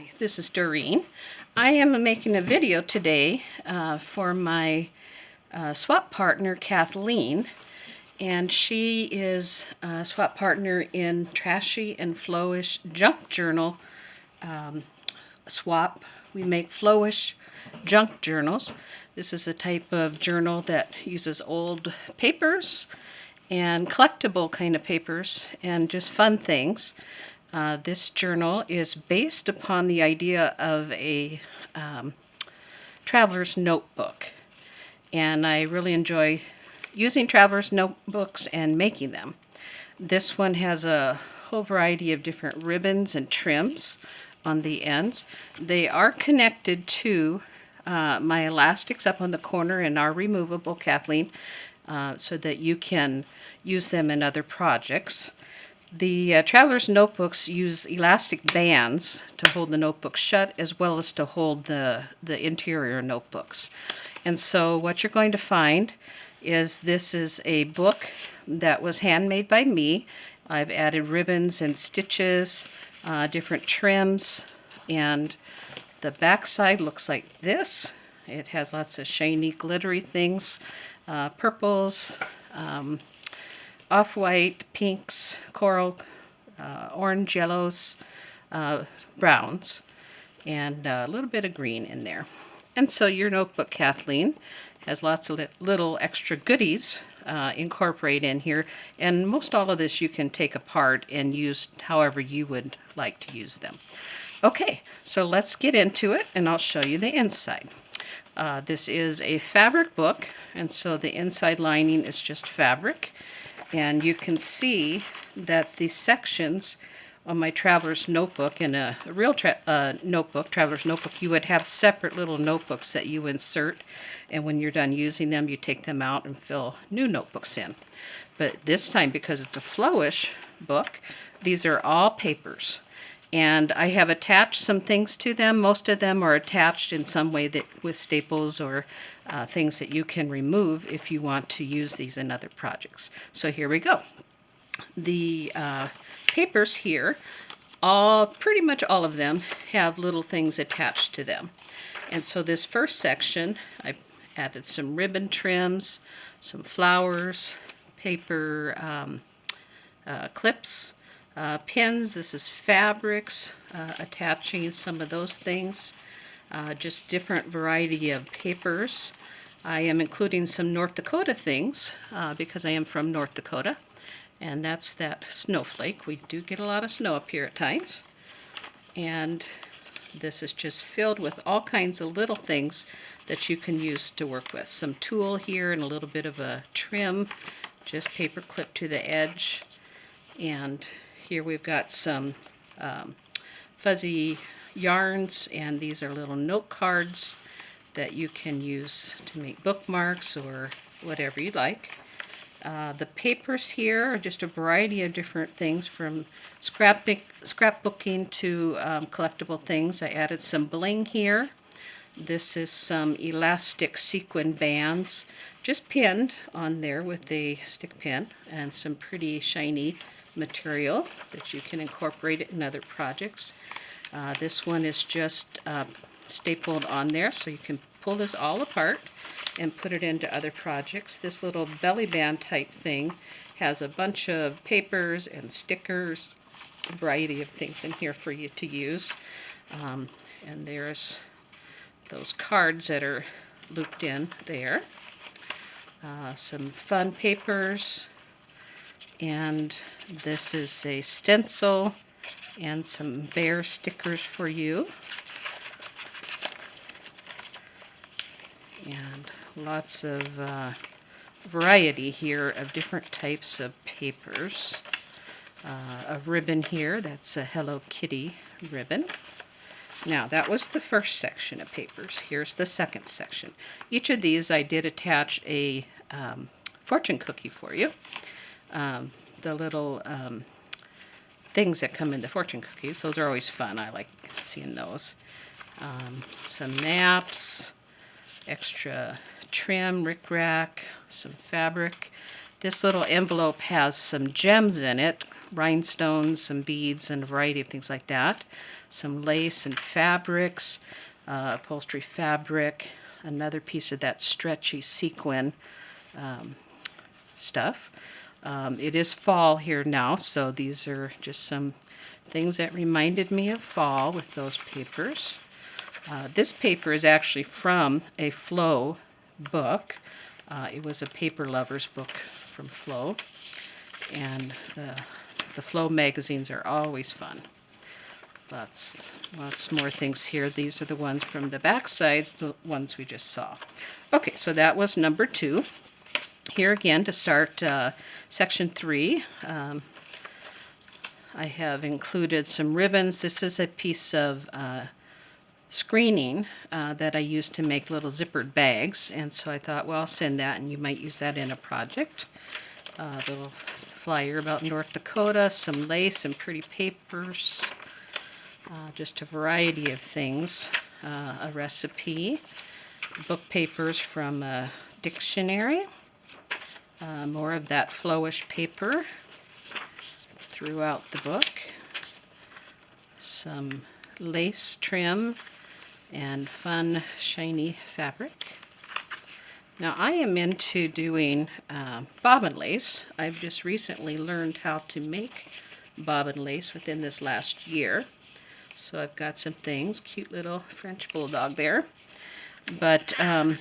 Hi, this is Doreen. I am making a video today for my swap partner Kathleen, and she is a swap partner in Trashy and Flowish junk journal swap. We make Flowish junk journals. This is a type of journal that uses old papers and collectible kind of papers and just fun things. This journal is based upon the idea of a traveler's notebook, and I really enjoy using traveler's notebooks and making them. This one has a whole variety of different ribbons and trims on the ends. They are connected to my elastics up on the corner and are removable, Kathleen, so that you can use them in other projects. The traveler's notebooks use elastic bands to hold the notebook shut, as well as to hold the interior notebooks. And so what you're going to find is this is a book that was handmade by me. I've added ribbons and stitches, different trims, and the back side looks like this. It has lots of shiny, glittery things, purples, off-white, pinks, coral, orange, yellows, browns, and a little bit of green in there. And so your notebook, Kathleen, has lots of little extra goodies incorporated in here, and most all of this you can take apart and use however you would like to use them. Okay, so let's get into it, and I'll show you the inside. This is a fabric book, and so the inside lining is just fabric. And you can see that the sections on my traveler's notebook, in a real traveler's notebook, you would have separate little notebooks that you insert, and when you're done using them, you take them out and fill new notebooks in. But this time, because it's a Flowish book, these are all papers. And I have attached some things to them. Most of them are attached in some way that with staples or things that you can remove if you want to use these in other projects. So here we go. The papers here, pretty much all of them, have little things attached to them. And so this first section, I added some ribbon trims, some flowers, paper clips, pins. This is fabrics, attaching some of those things, just different variety of papers. I am including some North Dakota things because I am from North Dakota, and that's that snowflake. We do get a lot of snow up here at times. And this is just filled with all kinds of little things that you can use to work with. Some tulle here and a little bit of a trim, just paper clip to the edge. And here we've got some fuzzy yarns, and these are little note cards that you can use to make bookmarks or whatever you like. The papers here are just a variety of different things, from scrapbooking to collectible things. I added some bling here. This is some elastic sequin bands, just pinned on there with a stick pin, and some pretty shiny material that you can incorporate it in other projects. This one is just stapled on there, so you can pull this all apart and put it into other projects. This little belly band type thing has a bunch of papers and stickers, a variety of things in here for you to use. And there's those cards that are looped in there. Some fun papers, and this is a stencil and some bear stickers for you. And lots of variety here of different types of papers. A ribbon here, that's a Hello Kitty ribbon. Now, that was the first section of papers. Here's the second section. Each of these I did attach a fortune cookie for you. The little things that come in the fortune cookies, those are always fun. I like seeing those. Some maps, extra trim, rickrack, some fabric. This little envelope has some gems in it, rhinestones, some beads, and a variety of things like that. Some lace and fabrics, upholstery fabric, another piece of that stretchy sequin stuff. It is fall here now, so these are just some things that reminded me of fall with those papers. This paper is actually from a Flow book. It was a paper lover's book from Flow, and the Flow magazines are always fun. Lots more things here. These are the ones from the back sides, the ones we just saw. Okay, so that was number 2. Here again to start section 3. I have included some ribbons. This is a piece of screening that I used to make little zippered bags, and so I thought, well, I'll send that and you might use that in a project. A little flyer about North Dakota, some lace, some pretty papers, just a variety of things, a recipe, book papers from a dictionary, more of that Flowish paper throughout the book, some lace trim, and fun shiny fabric. Now I am into doing bobbin lace. I've just recently learned how to make bobbin lace within this last year. So I've got some things, cute little French bulldog there. But I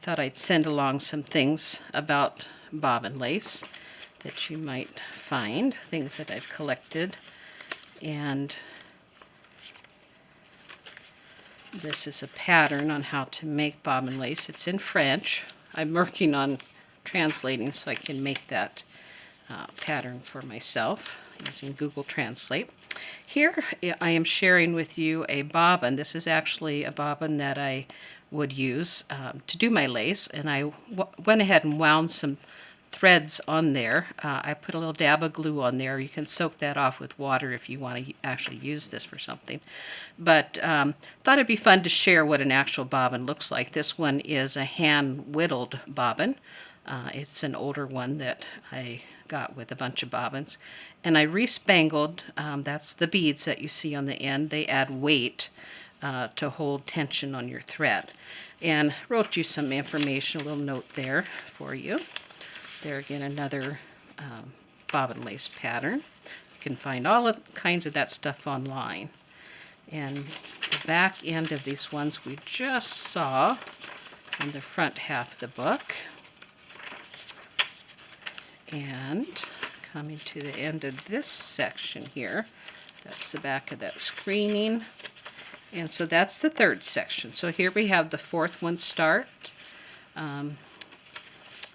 thought I'd send along some things about bobbin lace that you might find, things that I've collected. And this is a pattern on how to make bobbin lace. It's in French. I'm working on translating so I can make that pattern for myself using Google Translate. Here I am sharing with you a bobbin. This is actually a bobbin that I would use to do my lace, and I went ahead and wound some threads on there. I put a little dab of glue on there. You can soak that off with water if you want to actually use this for something. But thought it'd be fun to share what an actual bobbin looks like. This one is a hand whittled bobbin. It's an older one that I got with a bunch of bobbins. And I respangled, that's the beads that you see on the end. They add weight to hold tension on your thread. And wrote you some information, a little note there for you. There again, another bobbin lace pattern. You can find all kinds of that stuff online. And the back end of these ones we just saw on the front half of the book. And coming to the end of this section here, that's the back of that screening. And so that's the 3rd section. So here we have the 4th one start.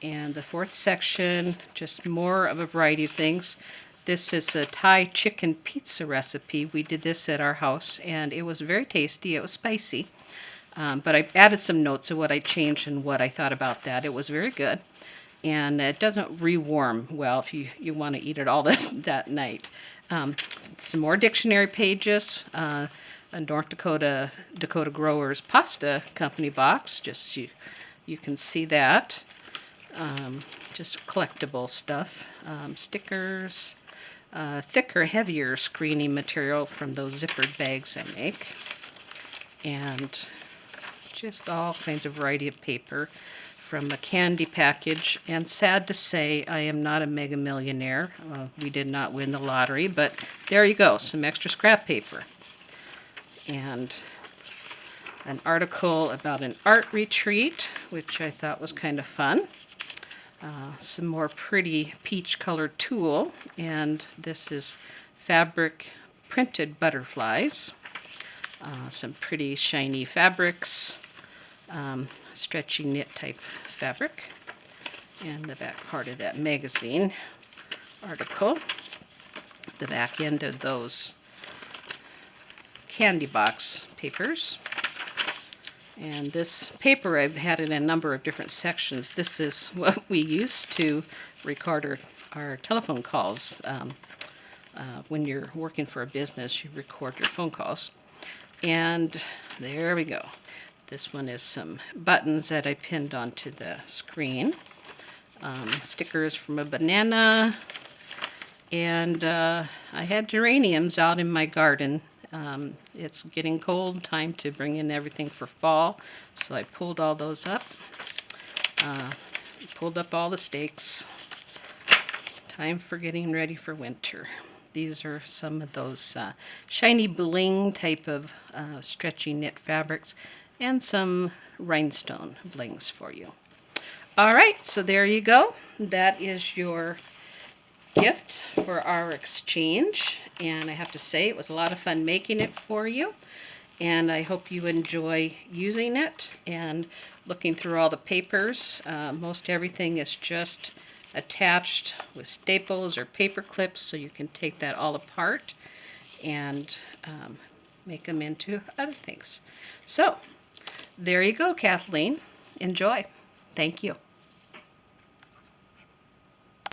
And the 4th section, just more of a variety of things. This is a Thai chicken pizza recipe. We did this at our house, and it was very tasty. It was spicy. But I added some notes of what I changed and what I thought about that. It was very good. And it doesn't rewarm well if you want to eat it all that night. Some more dictionary pages. A North Dakota Growers Pasta Company box. Just you can see that. Just collectible stuff. Stickers. Thicker, heavier screening material from those zippered bags I make. And just all kinds of variety of paper from a candy package. And sad to say, I am not a mega millionaire. We did not win the lottery, but there you go, some extra scrap paper. And an article about an art retreat, which I thought was kind of fun. Some more pretty peach colored tulle, and this is fabric printed butterflies. Some pretty shiny fabrics, stretchy knit type fabric, and the back part of that magazine article. The back end of those candy box papers. And this paper, I've had in a number of different sections. This is what we used to record our telephone calls. When you're working for a business, you record your phone calls. And there we go. This one is some buttons that I pinned onto the screen. stickers from a banana, and I had geraniums out in my garden. It's getting cold, time to bring in everything for fall, so I pulled all those up. Pulled up all the stakes. Time for getting ready for winter. These are some of those shiny bling type of stretchy knit fabrics, and some rhinestone blings for you. All right, so there you go. That is your gift for our exchange, and I have to say it was a lot of fun making it for you, and I hope you enjoy using it and looking through all the papers. Most everything is just attached with staples or paper clips, so you can take that all apart and make them into other things. So there you go, Kathleen. Enjoy. Thank you.